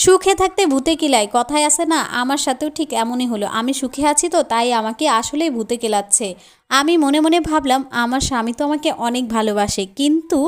সুখে থাকতে ভূতে কিলাই কথায় আছে না, আমার সাথেও ঠিক এমনই হলো। আমি সুখে আছি তো তাই আমাকে আসলেই ভূতে কেলাচ্ছে। আমি মনে মনে ভাবলাম আমার স্বামী তো আমাকে অনেক ভালোবাসে, কিন্তু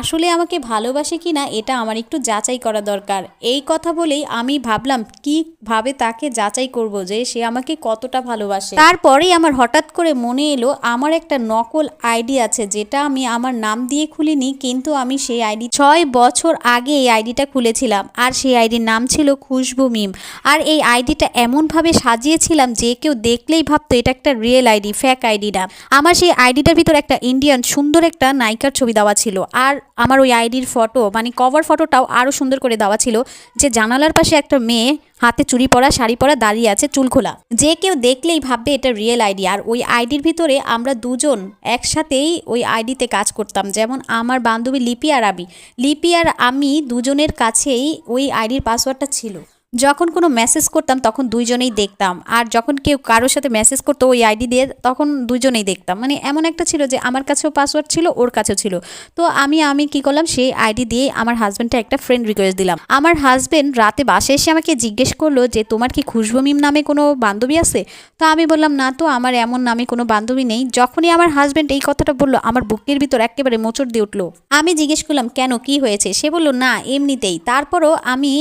আসলে আমাকে ভালোবাসে কি না এটা আমার একটু যাচাই করা দরকার। এই কথা বলেই আমি ভাবলাম কীভাবে তাকে যাচাই করব যে সে আমাকে কতটা ভালোবাসে। তারপরেই আমার হঠাৎ করে মনে এলো আমার একটা নকল আইডি আছে, যেটা আমি আমার নাম দিয়ে খুলিনি, কিন্তু আমি সেই আইডি 6 বছর আগে এই আইডিটা খুলেছিলাম। আর সেই আইডির নাম ছিল খুশবু মিম। আর এই আইডিটা এমনভাবে সাজিয়েছিলাম যে কেউ দেখলেই ভাবতো এটা একটা রিয়েল আইডি, ফেক আইডি না। আমার সেই আইডিটার ভিতর একটা ইন্ডিয়ান সুন্দর একটা নায়িকার ছবি দেওয়া ছিল। আর আমার ওই আইডির ফটো মানে কভার ফটোটাও আরও সুন্দর করে দেওয়া ছিল, যে জানালার পাশে একটা মেয়ে হাতে চুড়ি পরা শাড়ি পরা দাঁড়িয়ে আছে, চুল খোলা। যে কেউ দেখলেই ভাববে এটা রিয়েল আইডি। আর ওই আইডির ভিতরে আমরা দুজন একসাথেই ওই আইডিতে কাজ করতাম, যেমন আমার বান্ধবী লিপি আর আমি দুজনের কাছেই ওই আইডির পাসওয়ার্ডটা ছিল। যখন কোনো মেসেজ করতাম তখন দুইজনেই দেখতাম, আর যখন কেউ কারোর সাথে মেসেজ করতো ওই আইডি দিয়ে তখন দুজনেই দেখতাম। মানে এমন একটা ছিল যে আমার কাছেও পাসওয়ার্ড ছিল, ওর কাছেও ছিল। তো আমি কি করলাম, সেই আইডি দিয়ে আমার হাজব্যান্ডকে একটা ফ্রেন্ড রিকোয়েস্ট দিলাম। আমার হাজব্যান্ড রাতে বাসে এসে আমাকে জিজ্ঞেস করলো যে তোমার কি খুশবু মিম নামে কোনো বান্ধবী আছে? তো আমি বললাম না তো, আমার এমন নামে কোনো বান্ধবী নেই। যখনই আমার হাজব্যান্ড এই কথাটা বললো আমার বুকের ভিতর একেবারে মোচড় দিয়ে উঠলো। আমি জিজ্ঞেস করলাম কেন, কি হয়েছে? সে বললো না এমনিতেই। তারপরও আমি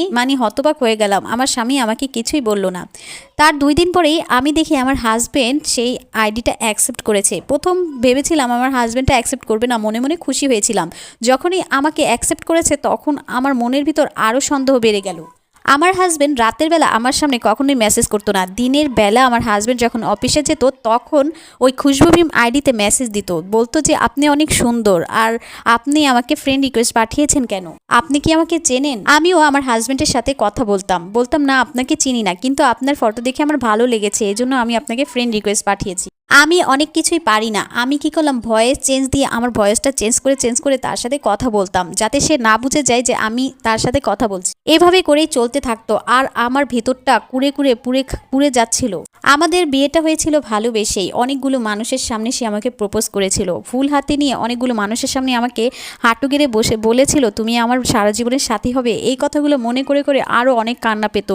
হতবাক হয়ে গেলাম, আমার স্বামী আমাকে কিছুই বলল না। তার 2 দিন পরেই আমি দেখি আমার হাজব্যান্ড সেই আইডিটা অ্যাকসেপ্ট করেছে। প্রথম ভেবেছিলাম আমার হাজব্যান্ডটা অ্যাকসেপ্ট করবে না, মনে মনে খুশি হয়েছিলাম। যখনই আমাকে অ্যাকসেপ্ট করেছে তখন আমার মনের ভিতর আরও সন্দেহ বেড়ে গেল। আমার হাজব্যান্ড রাতের বেলা আমার সামনে কখনোই মেসেজ করতো না। দিনের বেলা আমার হাজব্যান্ড যখন অফিসে যেত তখন ওই খুশবু মিম আইডিতে মেসেজ দিত, বলতো যে আপনি অনেক সুন্দর, আর আপনি আমাকে ফ্রেন্ড রিকোয়েস্ট পাঠিয়েছেন কেন, আপনি কি আমাকে চেনেন? আমিও আমার হাজব্যান্ডের সাথে কথা বলতাম না আপনাকে চিনি না, কিন্তু আপনার ফটো দেখে আমার ভালো লেগেছে, এজন্য আমি আপনাকে ফ্রেন্ড রিকোয়েস্ট পাঠিয়েছি। আমি অনেক কিছুই পারি না। আমি কি করলাম, ভয়েস চেঞ্জ দিয়ে আমার ভয়েসটা চেঞ্জ করে তার সাথে কথা বলতাম, যাতে সে না বুঝে যায় যে আমি তার সাথে কথা বলছি। এভাবে করেই চলতে থাকতো। আর আমার ভেতরটা পুড়ে যাচ্ছিল। আমাদের বিয়েটা হয়েছিল ভালোবেসেই। অনেকগুলো মানুষের সামনে সে আমাকে প্রপোজ করেছিল, ফুল হাতে নিয়ে অনেকগুলো মানুষের সামনে আমাকে হাঁটু গেড়ে বসে বলেছিল তুমি আমার সারা জীবনের সাথী হবে। এই কথাগুলো মনে করে আরও অনেক কান্না পেত।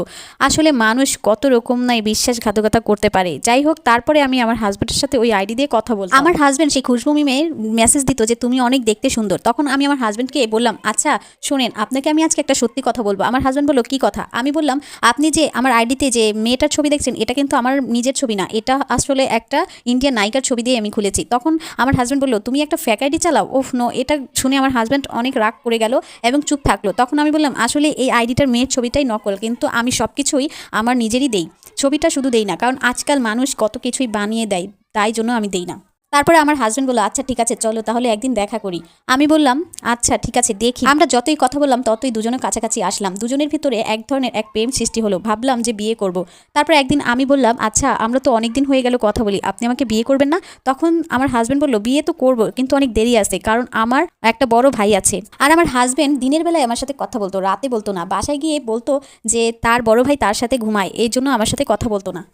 আসলে মানুষ কত রকম নাই বিশ্বাসঘাতকতা করতে পারে। যাই হোক, তারপরে আমি আমার হাজব্যান্ডের সাথে ওই আইডি দিয়ে কথা বলতাম। আমার হাজব্যান্ড সেই খুশবু মিমের মেসেজ দিত যে তুমি অনেক দেখতে সুন্দর। তখন আমি আমার হাজব্যান্ডকে বললাম আচ্ছা শোনেন, আপনাকে আমি আজকে একটা সত্যি কথা বলবো। আমার হাজব্যান্ড বললো কি কথা? আমি বললাম আপনি যে আমার আইডিতে যে মেয়েটার ছবি দেখছেন এটা কিন্তু আমার নিজের ছবি না, এটা আসলে একটা ইন্ডিয়ান নায়িকার ছবি দিয়ে আমি খুলেছি। তখন আমার হাজব্যান্ড বললো তুমি একটা ফেক আইডি চালাও? ওফ নো। এটা শুনে আমার হাজব্যান্ড অনেক রাগ করে গেল এবং চুপ থাকলো। তখন আমি বললাম আসলে এই আইডিটার মেয়ের ছবিটাই নকল, কিন্তু আমি সব কিছুই আমার নিজেরই দেই, ছবিটা শুধু দেই না, কারণ আজকাল মানুষ কত কিছুই বানিয়ে দেয়, তাই জন্য আমি দেই না। তারপরে আমার হাজব্যান্ড বললো আচ্ছা ঠিক আছে চলো তাহলে একদিন দেখা করি। আমি বললাম আচ্ছা ঠিক আছে দেখি। আমরা যতই কথা বললাম ততই দুজনের কাছাকাছি আসলাম। দুজনের ভিতরে এক ধরনের এক প্রেম সৃষ্টি হলো। ভাবলাম যে বিয়ে করব। তারপরে একদিন আমি বললাম আচ্ছা আমরা তো অনেক দিন হয়ে গেল কথা বলি, আপনি আমাকে বিয়ে করবেন না? তখন আমার হাজব্যান্ড বললো বিয়ে তো করবো, কিন্তু অনেক দেরি আছে, কারণ আমার একটা বড় ভাই আছে। আর আমার হাজব্যান্ড দিনের বেলায় আমার সাথে কথা বলতো, রাতে বলতো না। বাসায় গিয়ে বলতো যে তার বড় ভাই তার সাথে ঘুমায়, এই জন্য আমার সাথে কথা বলতো না।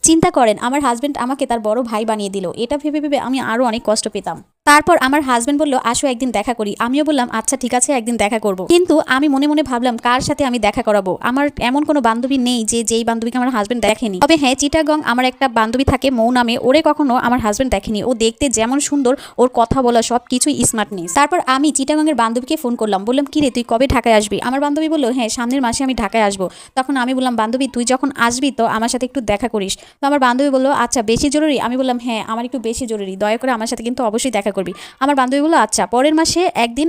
চিন্তা করেন আমার হাজব্যান্ড আমাকে তার বড় ভাই বানিয়ে দিল। এটা ভেবে আমি আরও অনেক কষ্ট পেতাম। তারপর আমার হাজব্যান্ড বললো আসো একদিন দেখা করি। আমিও বললাম আচ্ছা ঠিক আছে একদিন দেখা করব। কিন্তু আমি মনে মনে ভাবলাম কার সাথে আমি দেখা করাবো? আমার এমন কোনো বান্ধবী নেই যেই বান্ধবীকে আমার হাজব্যান্ড দেখেনি। তবে হ্যাঁ, চিটাগং আমার একটা বান্ধবী থাকে মৌ নামে, ওরে কখনো আমার হাজব্যান্ড দেখেনি। ও দেখতে যেমন সুন্দর, ওর কথা বলা সব কিছুই স্মার্টনেস। তারপর আমি চিটাগংয়ের বান্ধবীকে ফোন করলাম, বললাম কি রে তুই কবে ঢাকায় আসবি? আমার বান্ধবী বললো হ্যাঁ সামনের মাসে আমি ঢাকায় আসবো। তখন আমি বললাম বান্ধবী তুই যখন আসবি তো আমার সাথে একটু দেখা করিস। তো আমার বান্ধবী বললো আচ্ছা বেশি জরুরি? আমি বললাম হ্যাঁ আমার একটু বেশি জরুরি, দয়া করে আমার সাথে কিন্তু অবশ্যই দেখা করবি। আমার বান্ধবী বললো আচ্ছা। পরের মাসে একদিন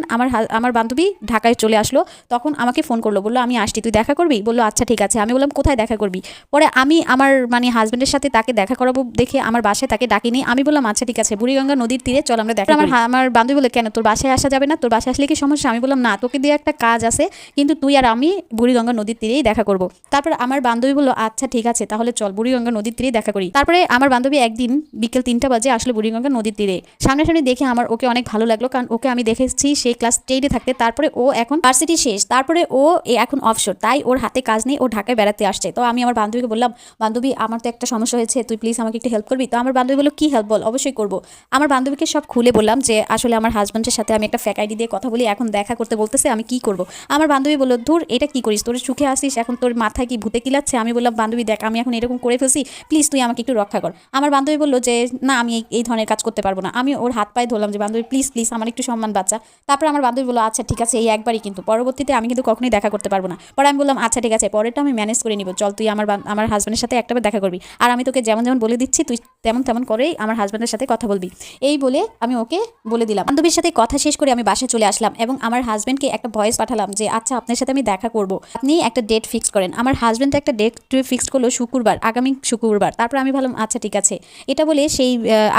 আমার বান্ধবী ঢাকায় চলে আসলো। তখন আমাকে ফোন করলো, বললো আমি আসছি, তুই দেখা করবি? বললো আচ্ছা ঠিক আছে। আমি বললাম কোথায় দেখা করবি? পরে আমি আমার হাজব্যান্ডের সাথে তাকে দেখা করাবো দেখে আমার বাসায় তাকে ডাকিনি। আমি বললাম আচ্ছা ঠিক আছে বুড়িগঙ্গা নদীর তীরে চল আমরা দেখা। আমার বান্ধবী বলে কেন তোর বাসায় আসা যাবে না? তোর বাসায় আসলে কি সমস্যা? আমি বললাম না, তোকে দিয়ে একটা কাজ আছে, কিন্তু তুই আর আমি বুড়িগঙ্গা নদীর তীরেই দেখা করবো। তারপর আমার বান্ধবী বললো আচ্ছা ঠিক আছে তাহলে চল বুড়িগঙ্গা নদীর তীরেই দেখা করি। তারপরে আমার বান্ধবী একদিন বিকেল 3টা বাজে আসলো বুড়িগঙ্গা নদীর তীরে। সামনাসামনি দেখে দেখে আমার ওকে অনেক ভালো লাগলো, কারণ ওকে আমি দেখেছি সেই ক্লাস 10-এ থাকতে, তারপরে ও এখন ভার্সিটি শেষ, তারপরে ও এখন অফশোর, তাই ওর হাতে কাজ নেই, ও ঢাকায় বেড়াতে আসছে। তো আমি আমার বান্ধবীকে বললাম, বান্ধবী আমার তো একটা সমস্যা হয়েছে, তুই প্লিজ আমাকে একটু হেল্প করবি? তো আমার বান্ধবী বললো, কি হেল্প বল, অবশ্যই করবো। আমার বান্ধবীকে সব খুলে বললাম যে আসলে আমার হাজব্যান্ডের সাথে আমি একটা ফেক আইডি দিয়ে কথা বলি, এখন দেখা করতে বলতেছে, আমি কি করব। আমার বান্ধবী বললো, ধুর এটা কি করিস, তোর সুখে আসিস, এখন তোর মাথায় কি ভূতে কিলাচ্ছে? আমি বললাম, বান্ধবী দেখ আমি এখন এরকম করে ফেলছি, প্লিজ তুই আমাকে একটু রক্ষা কর। আমার বান্ধবী বললো যে না, আমি এই ধরনের কাজ করতে পারবো না। আমি ওর হাত পায়ে ধরলাম যে বান্ধবী প্লিজ প্লিজ আমার একটু সম্মান বাচ্চা। তারপর আমার বান্ধবী বললো, আচ্ছা ঠিক আছে, এই একবারই, কিন্তু পরবর্তীতে আমি কিন্তু কখনোই দেখা করতে পারবো না। পরে আমি বললাম, আচ্ছা ঠিক আছে, পরেরটা আমি ম্যানেজ করে নিব, চল তুই আমার হাজব্যান্ডের সাথে একটাবার দেখা করবি, আর আমি তোকে যেমন যেমন বলে দিচ্ছি তুই তেমন তেমন করেই আমার হাজব্যান্ডের সাথে কথা বলবি। এই বলে আমি ওকে বলে দিলাম। বান্ধবীর সাথে কথা শেষ করে আমি বাসায় চলে আসলাম এবং আমার হাজব্যান্ডকে একটা ভয়েস পাঠালাম যে আচ্ছা আপনার সাথে আমি দেখা করব, আপনি একটা ডেট ফিক্স করেন। আমার হাজব্যান্ড একটা ডেট ফিক্স করলো শুক্রবার, আগামী শুক্রবার। তারপর আমি ভাবলাম আচ্ছা ঠিক আছে, এটা বলে সেই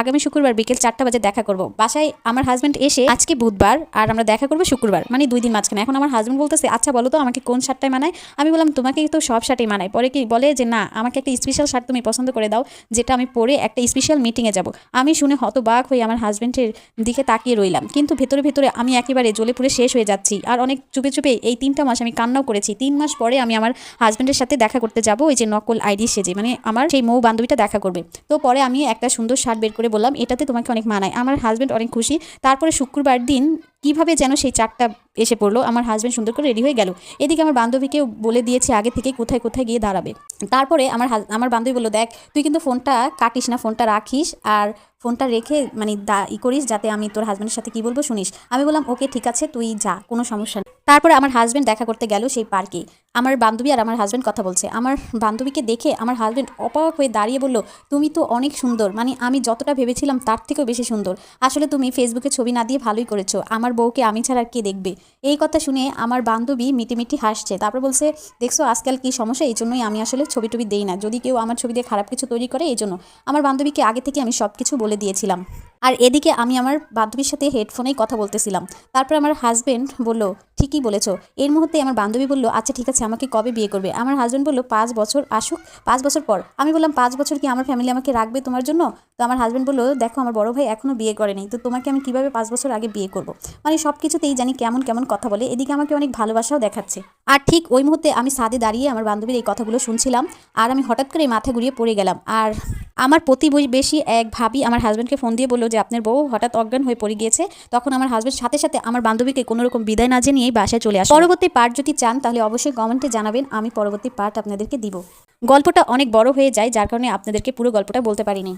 আগামী শুক্রবার বিকেল 4টা বাজে দেখা করব। বাসায় আমার হাজব্যান্ড এসে, আজকে বুধবার আর আমরা দেখা করবো শুক্রবার, মানে 2 দিন মাঝখানে। এখন আমার হাজব্যান্ড বলতেছে, আচ্ছা বলো তো আমাকে কোন শার্টটাই মানায়? আমি বললাম, তোমাকে তো সব শার্টই মানায়। পরে কি বলে যে না, আমাকে একটা স্পেশাল শার্ট তুমি পছন্দ করে দাও, যেটা আমি পরে একটা স্পেশাল মিটিংয়ে যাব। আমি শুনে হতবাক হয়ে আমার হাজব্যান্ডের দিকে তাকিয়ে রইলাম, কিন্তু ভেতরে ভেতরে আমি একেবারে জ্বলে পুড়ে শেষ হয়ে যাচ্ছি। আর অনেক চুপে চুপে এই 3টা মাস আমি কান্নাও করেছি। 3 মাস পরে আমি আমার হাজব্যান্ডের সাথে দেখা করতে যাব, ওই যে নকল আইডি সেজে, মানে আমার সেই মৌ বান্ধবীটা দেখা করবে। তো পরে আমি একটা সুন্দর শার্ট বের করে বললাম, এটাতে তোমাকে অনেক মানায়। আমার হাজব্যান্ড অনেক খুশি। তারপরে শুক্রবার দিন কিভাবে যেন সেই চারটা এসে পড়লো, আমার হাজব্যান্ড সুন্দর করে রেডি হয়ে গেল। এদিকে আমার বান্ধবীকেও বলে দিয়েছে আগে থেকে কোথায় কোথায় গিয়ে দাঁড়াবে। তারপরে আমার বান্ধবী বললো, দেখ তুই কিন্তু ফোনটা কাটিস না, ফোনটা রাখিস, আর ফোনটা রেখে মানে করিস, যাতে আমি তোর হাজব্যান্ডের সাথে কি বলবো শুনিস। আমি বললাম ওকে ঠিক আছে, তুই যা, কোনো সমস্যা নেই। তারপরে আমার হাজব্যান্ড দেখা করতে গেল সেই পার্কে। আমার বান্ধবী আর আমার হাজব্যান্ড কথা বলছে। আমার বান্ধবীকে দেখে আমার হাজব্যান্ড অবাক হয়ে দাঁড়িয়ে বলল, তুমি তো অনেক সুন্দর, মানে আমি যতটা ভেবেছিলাম তার থেকেও বেশি সুন্দর। আসলে তুমি ফেসবুকে ছবি না দিয়ে ভালোই করেছো, আমার বউকে আমি ছাড়া আর কে দেখবে? এই কথা শুনে আমার বান্ধবী মিটিমিটি হাসছে। তারপর বলছে, দেখছো আজকাল কি সমস্যা, এই জন্যই আমি আসলে ছবি টবি দেই না, যদি কেউ আমার ছবি দিয়ে খারাপ কিছু তৈরি করে এই জন্য। আমার বান্ধবীকে আগে থেকে আমি সব কিছু বলে দিয়েছিলাম। আর এদিকে আমি আমার বান্ধবীর সাথে হেডফোনেই কথা বলতেছিলাম। তারপর আমার হাজব্যান্ড বলল, ঠিকই বলেছো। এর মুহূর্তে আমার বান্ধবী বলল, আচ্ছা ঠিক আছে, আমাকে কবে বিয়ে করবে? আমার হাজব্যান্ড বলল, 5 বছর আসুক, 5 বছর পর। আমি বললাম, 5 বছর কি আমার ফ্যামিলি আমাকে রাখবে তোমার জন্য? তো আমার হাজব্যান্ড বলল, দেখো আমার বড় ভাই এখনও বিয়ে করেনি, তো তোমাকে আমি কিভাবে 5 বছর আগে বিয়ে করব? মানে সব কিছুতেই জানি কেমন কেমন কথা বলে। এদিকে আমাকে অনেক ভালোবাসাও দেখাচ্ছে। আর ঠিক ওই মুহূর্তে আমি ছাদে দাঁড়িয়ে আমার বান্ধবীর এই কথাগুলো শুনছিলাম, আর আমি হঠাৎ করে মাথা ঘুরিয়ে পড়ে গেলাম। আর আমার প্রতিবেশী এক ভাবি আমার হাজব্যান্ডকে ফোন দিয়ে বললো যে আপনার বউ হঠাৎ অজ্ঞান হয়ে পড়ে গিয়েছে। তখন আমার হাজব্যান্ড সাথে সাথে আমার বান্ধবীকে কোনো রকম বিদায় না জানিয়েই বাসায় চলে আসে। পরবর্তী পার্ট যদি চান তাহলে অবশ্যই কমেন্টে জানাবেন, আমি পরবর্তী পার্ট আপনাদেরকে দিব। গল্পটা অনেক বড় হয়ে যায়, যার কারণে আপনাদেরকে পুরো গল্পটা বলতে পারিনি।